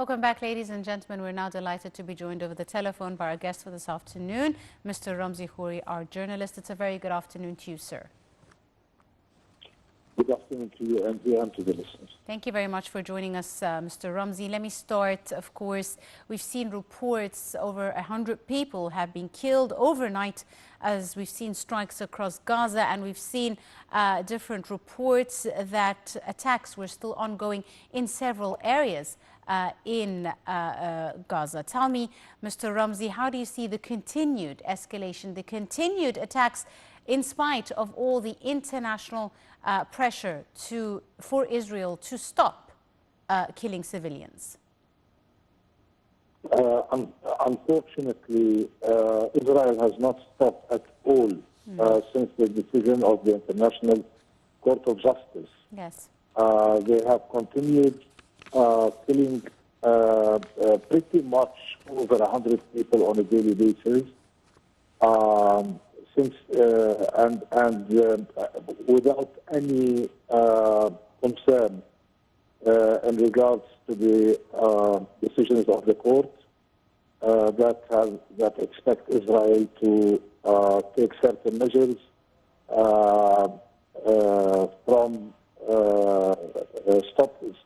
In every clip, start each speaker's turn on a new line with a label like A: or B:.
A: Welcome back, ladies and gentlemen. We're now delighted to be joined over the telephone by our guest for this afternoon, Mr. Ramzy Khoury, our journalist. It's a very good afternoon to you, sir.
B: Good afternoon to you and to the listeners.
A: Thank you very much for joining us, Mr. Ramzy. Let me start, of course. We've seen reports over 100 people have been killed overnight as we've seen strikes across Gaza, and we've seen different reports that attacks were still ongoing in several areas in Gaza. Tell me, Mr. Ramzy, how do you see the continued escalation, the continued attacks in spite of all the international pressure for Israel to stop killing civilians?
B: Unfortunately, Israel has not stopped at all since the decision of the International Court of Justice.
A: Yes.
B: They have continued killing pretty much over 100 people on a daily basis. Without any concern in regards to the decisions of the court that expect Israel to take certain measures from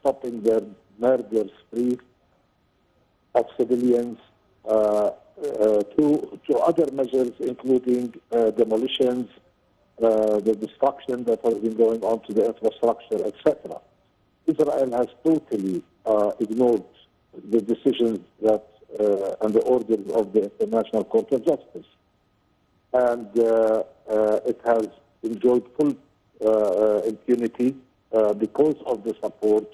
B: stopping their murder spree of civilians to other measures, including demolitions, the destruction that has been going on to the infrastructure, etc. Israel has totally ignored the decisions that and the orders of the International Court of Justice, and it has enjoyed full impunity because of the support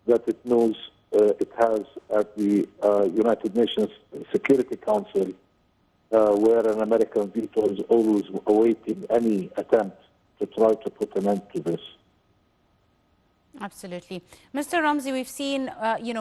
B: that it knows it has at the United Nations Security Council, where an American veto is always awaiting any attempt to try to put an end to this.
A: Absolutely. Mr. Ramzy, we've seen,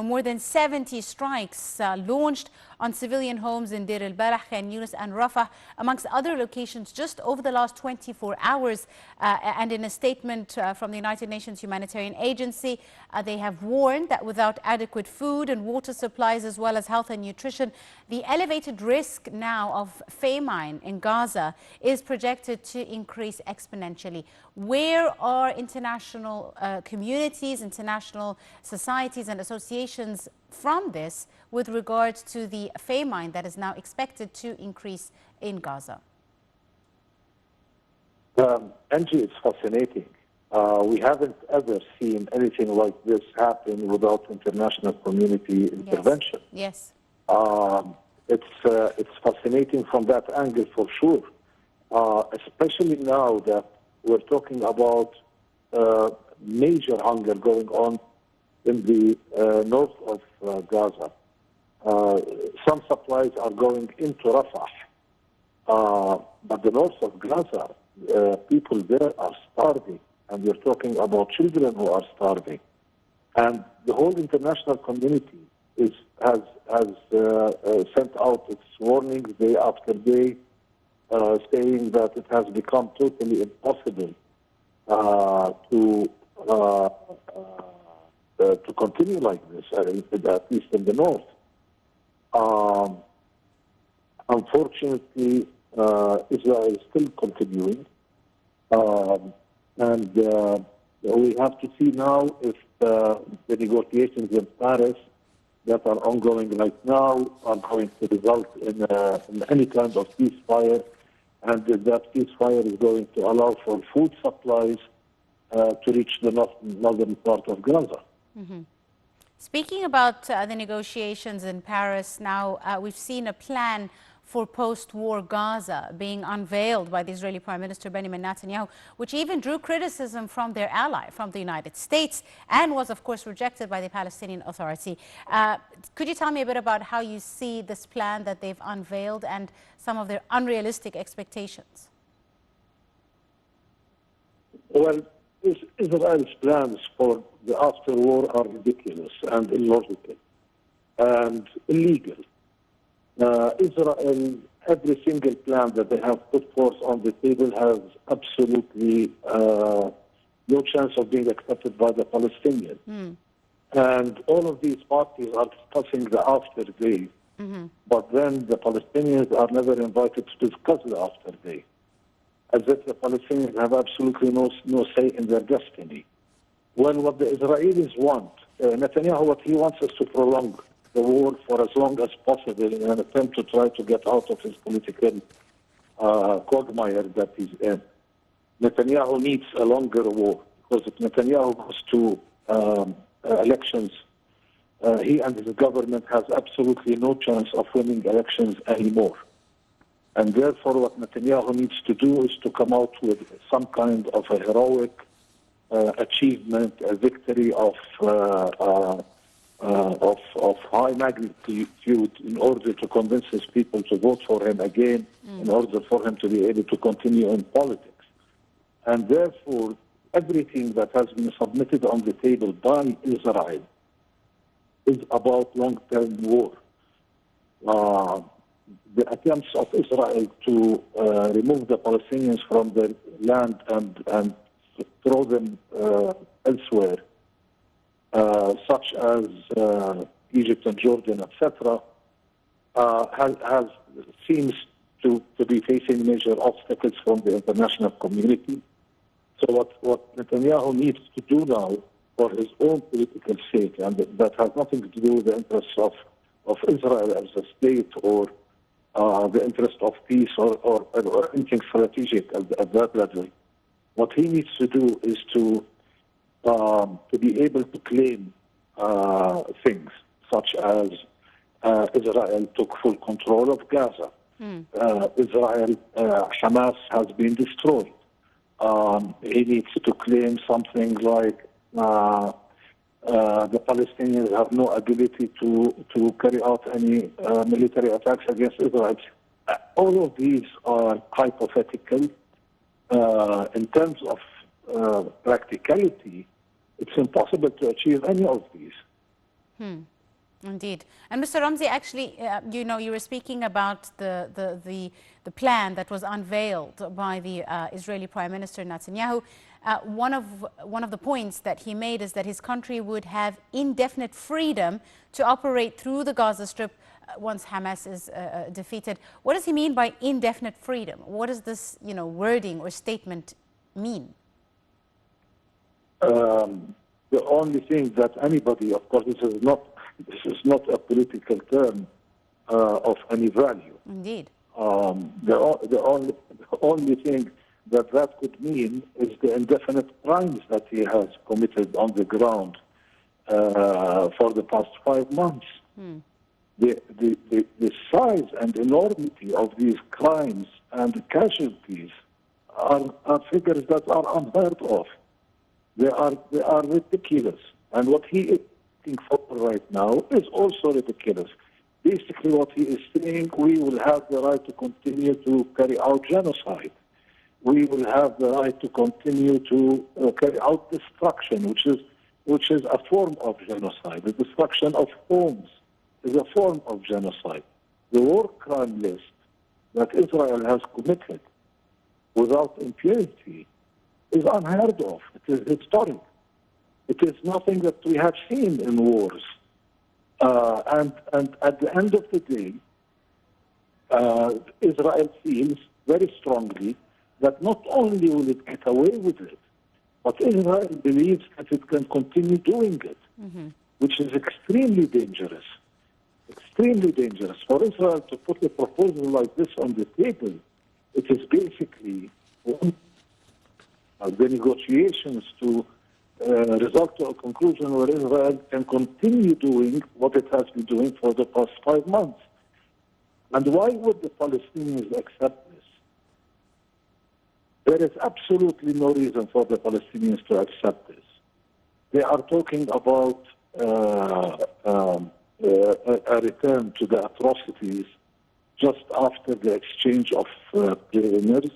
A: more than 70 strikes launched on civilian homes in Deir al-Balah, Khan Yunis and Rafah, amongst other locations, just over the last 24 hours. And in a statement from the United Nations Humanitarian Agency, they have warned that without adequate food and water supplies, as well as health and nutrition, the elevated risk now of famine in Gaza is projected to increase exponentially. Where are international communities, international societies and associations from this with regards to the famine that is now expected to increase in Gaza?
B: Angie, it's fascinating. We haven't ever seen anything like this happen without international community intervention.
A: Yes.
B: It's fascinating from that angle for sure, especially now that we're talking about major hunger going on in the north of Gaza. Some supplies are going into Rafah, but the north of Gaza, people there are starving, and we're talking about children who are starving. And the whole international community has sent out its warnings day after day, saying that it has become totally impossible to continue like this, at least in the north. Unfortunately, Israel is still continuing, and we have to see now if the negotiations in Paris that are ongoing right now are going to result in any kind of ceasefire, and that ceasefire is going to allow for food supplies to reach the northern part of Gaza.
A: Mm-hmm. Speaking about the negotiations in Paris now, we've seen a plan for post-war Gaza being unveiled by the Israeli Prime Minister Benjamin Netanyahu, which even drew criticism from their ally, from the United States, and was, of course, rejected by the Palestinian Authority. Could you tell me a bit about how you see this plan that they've unveiled and some of their unrealistic expectations?
B: Well, Israel's plans for the after-war are ridiculous and illogical and illegal. Israel, every single plan that they have put forth on the table has absolutely no chance of being accepted by the Palestinians. And all of these parties are discussing the after day, but then the Palestinians are never invited to discuss the after day, as if the Palestinians have absolutely no say in their destiny. When what the Israelis want, Netanyahu, what he wants is to prolong the war for as long as possible in an attempt to try to get out of his political quagmire that he's in. Netanyahu needs a longer war, because if Netanyahu goes to elections, he and his government has absolutely no chance of winning elections anymore. And therefore, what Netanyahu needs to do is to come out with some kind of a heroic achievement, a victory of high magnitude in order to convince his people to vote for him again, in order for him to be able to continue in politics. And therefore, everything that has been submitted on the table by Israel is about long-term war. The attempts of Israel to remove the Palestinians from their land and throw them elsewhere, such as Egypt and Jordan, etc., seems to be facing major obstacles from the international community. So what Netanyahu needs to do now for his own political sake, and that has nothing to do with the interests of Israel as a state or the interest of peace or anything strategic at that level. What he needs to do is to be able to claim things such as Israel took full control of Gaza. Israel, Hamas has been destroyed. He needs to claim something like the Palestinians have no ability to carry out any military attacks against Israel. All of these are hypothetical. In terms of practicality, it's impossible to achieve any of these.
A: Indeed. And Mr. Ramzy, actually, you were speaking about the plan that was unveiled by the Israeli Prime Minister Netanyahu. One of the points that he made is that his country would have indefinite freedom to operate through the Gaza Strip once Hamas is defeated. What does he mean by indefinite freedom? What does this, wording or statement mean?
B: The only thing that anybody, of course, this is not a political term of any value.
A: Indeed.
B: The only thing that could mean is the indefinite crimes that he has committed on the ground for the past 5 months. The size and enormity of these crimes and casualties are figures that are unheard of. They are ridiculous. And what he is looking for right now is also ridiculous. Basically, what he is saying, we will have the right to continue to carry out genocide. We will have the right to continue to carry out destruction, which is a form of genocide. The destruction of homes is a form of genocide. The war crime list that Israel has committed without impunity is unheard of. It is historic. It is nothing that we have seen in wars. And at the end of the day, Israel feels very strongly that not only will it get away with it, but Israel believes that it can continue doing it, which is extremely dangerous. Extremely dangerous. For Israel to put a proposal like this on the table, it is basically the negotiations to result to a conclusion where Israel can continue doing what it has been doing for the past 5 months. And why would the Palestinians accept this? There is absolutely no reason for the Palestinians to accept this. They are talking about a return to the atrocities just after the exchange of prisoners.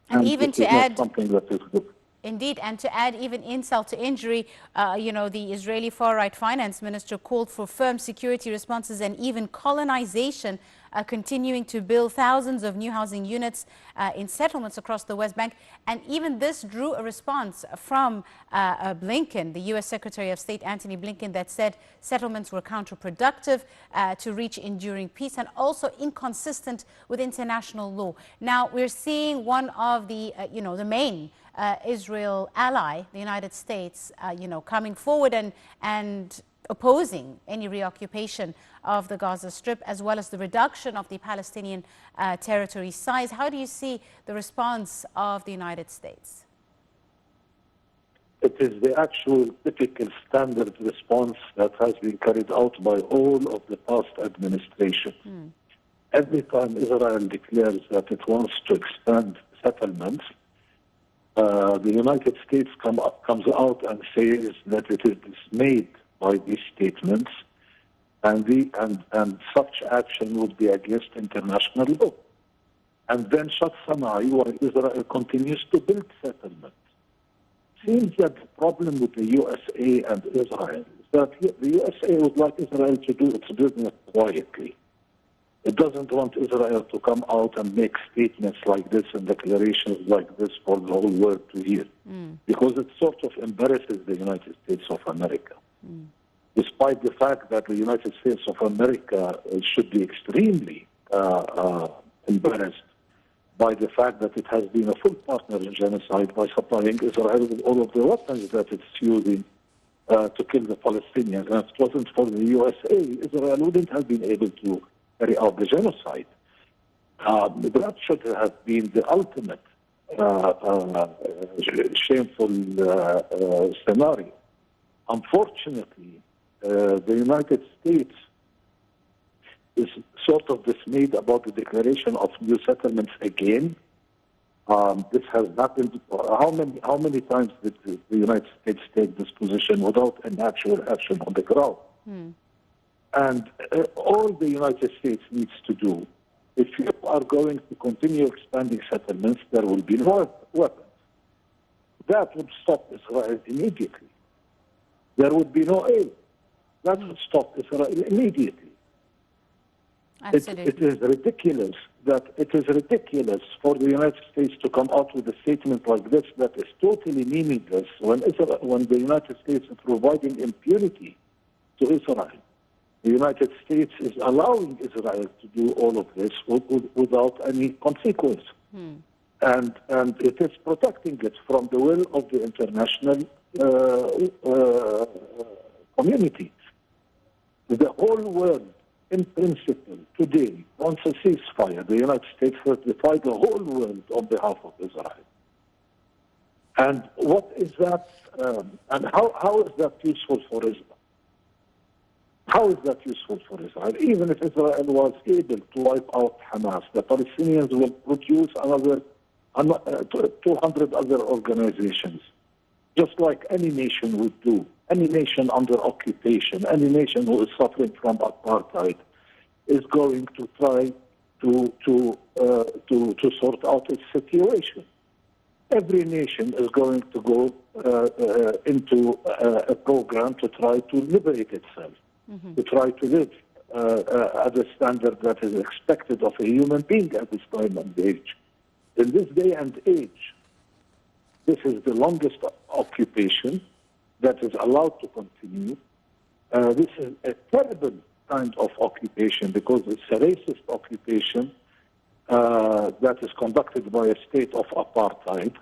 A: And even to add
B: something that is good.
A: Indeed, and to add even insult to injury, the Israeli far-right finance minister called for firm security responses and even colonization continuing to build thousands of new housing units in settlements across the West Bank. And even this drew a response from Blinken, the U.S. Secretary of State Antony Blinken, that said settlements were counterproductive to reach enduring peace and also inconsistent with international law. Now, we're seeing one of the, the main Israel ally, the United States, coming forward and opposing any reoccupation of the Gaza Strip, as well as the reduction of the Palestinian territory size. How do you see the response of the United States?
B: It is the actual typical standard response that has been carried out by all of the past administrations. Every time Israel declares that it wants to expand settlements, the United States comes out and says that it is dismayed by these statements, and such action would be against international law. And then shuts an eye while Israel continues to build settlements. Seems that the problem with the USA and Israel is that the USA would like Israel to do its business quietly. It doesn't want Israel to come out and make statements like this and declarations like this for the whole world to hear, because it sort of embarrasses the United States of America. Despite the fact that the United States of America should be extremely embarrassed by the fact that it has been a full partner in genocide by supplying Israel with all of the weapons that it's using to kill the Palestinians. And if it wasn't for the USA, Israel wouldn't have been able to carry out the genocide. That should have been the ultimate shameful scenario. Unfortunately, the United States is sort of dismayed about the declaration of new settlements again. This has happened. How many times did the United States take this position without an actual action on the ground? And all the United States needs to do, if you are going to continue expanding settlements, there will be no weapons. That would stop Israel immediately. There would be no aid. That would stop Israel immediately.
A: Absolutely.
B: It is ridiculous for the United States to come out with a statement like this that is totally meaningless when the United States is providing impunity to Israel. The United States is allowing Israel to do all of this without any consequence. And it is protecting it from the will of the international community. The whole world, in principle, today, wants a ceasefire. The United States has defied the whole world on behalf of Israel. And what is that, and how is that useful for Israel? How is that useful for Israel? Even if Israel was able to wipe out Hamas, the Palestinians will produce another 200 other organizations, just like any nation would do. Any nation under occupation, any nation who is suffering from apartheid, is going to try to sort out its situation. Every nation is going to go into a program to try to liberate itself, to try to live at a standard that is expected of a human being at this time and age. In this day and age, this is the longest occupation that is allowed to continue. This is a terrible kind of occupation because it's a racist occupation that is conducted by a state of apartheid.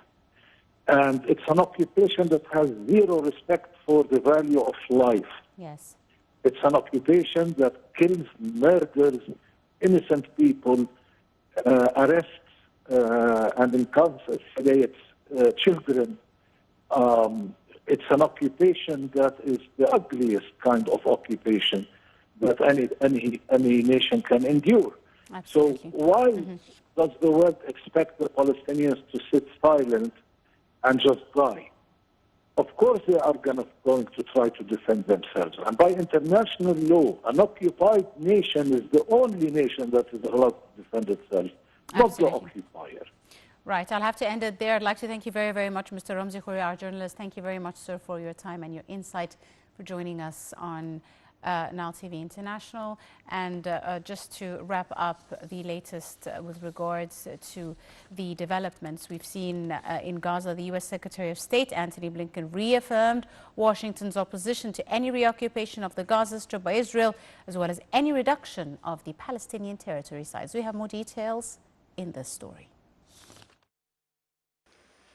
B: And it's an occupation that has zero respect for the value of life.
A: Yes.
B: It's an occupation that kills, murders innocent people, arrests and incarcerates children. It's an occupation that is the ugliest kind of occupation that any nation can endure. Absolutely. So why does the world expect the Palestinians to sit silent and just die? Of course they are going to try to defend themselves. And by international law, an occupied nation is the only nation that is allowed to defend itself, not the occupier.
A: Right. I'll have to end it there. I'd like to thank you very, very much, Mr. Ramzy Khoury, our journalist. Thank you very much, sir, for your time and your insight, for joining us on Now TV International. And just to wrap up the latest with regards to the developments we've seen in Gaza, the U.S. Secretary of State Antony Blinken reaffirmed Washington's opposition to any reoccupation of the Gaza Strip by Israel, as well as any reduction of the Palestinian territory size. We have more details in this story.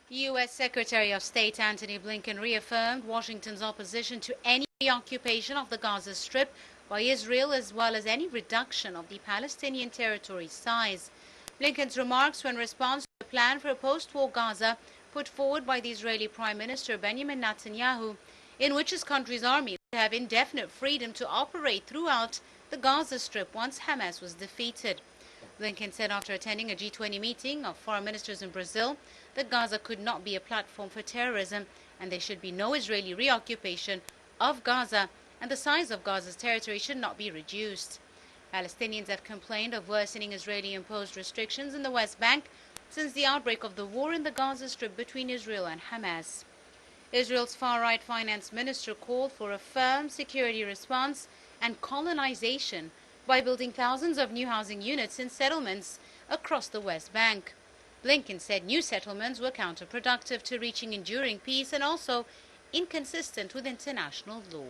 A: U.S. Secretary of State Antony Blinken reaffirmed Washington's opposition to any reoccupation of the Gaza Strip by Israel, as well as any reduction of the Palestinian territory size. Blinken's remarks were in response to a plan for a post-war Gaza put forward by the Israeli Prime Minister Benjamin Netanyahu, in which his country's army would have indefinite freedom to operate throughout the Gaza Strip once Hamas was defeated. Blinken said after attending a G20 meeting of foreign ministers in Brazil that Gaza could not be a platform for terrorism and there should be no Israeli reoccupation of Gaza, and the size of Gaza's territory should not be reduced. Palestinians have complained of worsening Israeli-imposed restrictions in the West Bank since the outbreak of the war in the Gaza Strip between Israel and Hamas. Israel's far-right finance minister called for a firm security response and colonization by building thousands of new housing units in settlements across the West Bank. Blinken said new settlements were counterproductive to reaching enduring peace and also inconsistent with international law.